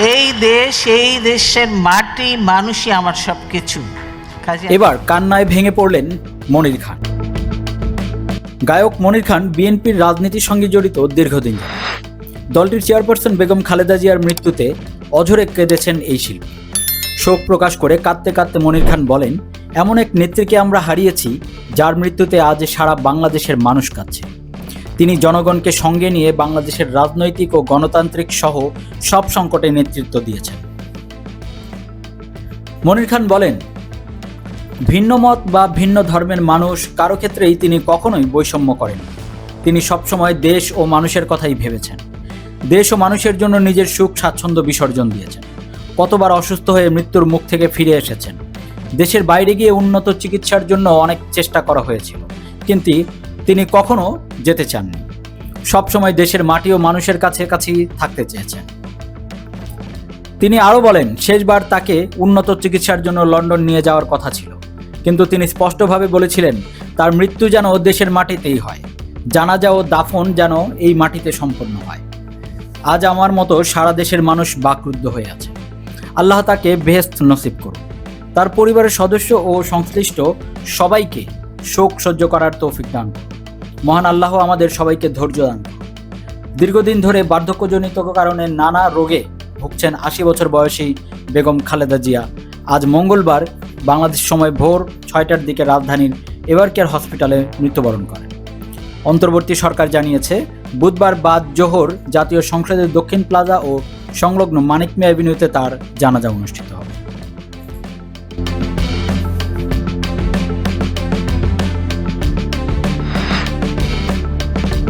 এই দেশ, এই দেশের মাটি, মানুষই আমার সবকিছু। এবার কান্নায় ভেঙে পড়লেন মনির খান। গায়ক মনির খান বিএনপির রাজনীতির সঙ্গে জড়িত দীর্ঘদিন ধরে। দলটির চেয়ারপারসন বেগম খালেদা জিয়ার মৃত্যুতে অঝরে কেঁদেছেন এই শিল্পী। শোক প্রকাশ করে কাঁদতে কাঁদতে মনির খান বলেন, এমন এক নেত্রীকে আমরা হারিয়েছি যার মৃত্যুতে আজ সারা বাংলাদেশের মানুষ কাঁদছে। তিনি জনগণকে সঙ্গে নিয়ে বাংলাদেশের রাজনৈতিক ও গণতান্ত্রিক সহ সব সংকটে নেতৃত্ব দিয়েছেন। মনির খান বলেন, ভিন্ন মত বা ভিন্ন ধর্মের মানুষ কারো ক্ষেত্রেই তিনি কখনোই বৈষম্য করেন। তিনি সবসময় দেশ ও মানুষের কথাই ভেবেছেন। দেশ ও মানুষের জন্য নিজের সুখ স্বাচ্ছন্দ্য বিসর্জন দিয়েছেন। কতবার অসুস্থ হয়ে মৃত্যুর মুখ থেকে ফিরে এসেছেন। দেশের বাইরে গিয়ে উন্নত চিকিৎসার জন্য অনেক চেষ্টা করা হয়েছিল, কিন্তু তিনি কখনো যেতে চাননি। সবসময় দেশের মাটি ও মানুষের কাছাকাছি থাকতে চেয়েছেন। তিনি আরও বলেন, শেষবার তাকে উন্নত চিকিৎসার জন্য লন্ডন নিয়ে যাওয়ার কথা ছিল, কিন্তু তিনি স্পষ্টভাবে বলেছিলেন তার মৃত্যু যেন দেশের মাটিতেই হয়, জানাজা ও দাফন যেন এই মাটিতে সম্পন্ন হয়। আজ আমার মতো সারা দেশের মানুষ বাকরুদ্ধ হয়ে আছে। আল্লাহ তাকে বেহেশত নসিব করুন। তার পরিবারের সদস্য ও সংশ্লিষ্ট সবাইকে শোক সহ্য করার তৌফিক দান করুন। মহান আল্লাহ আমাদের সবাইকে ধৈর্য দান করুন। দীর্ঘদিন ধরে বার্ধক্যজনিত কারণে নানা রোগে ভুগছেন ৮০ বছর বয়সী বেগম খালেদা জিয়া। আজ মঙ্গলবার বাংলাদেশ সময় ভোর ৬টার দিকে রাজধানীর এভারকেয়ার হসপিটালে মৃত্যুবরণ করেন। অন্তর্বর্তী সরকার জানিয়েছে, বুধবার বাদ জোহর জাতীয় সংসদের দক্ষিণ প্লাজা ও সংলগ্ন মানিক মিয়া এভিনিউতে তার জানাজা অনুষ্ঠিত হবে।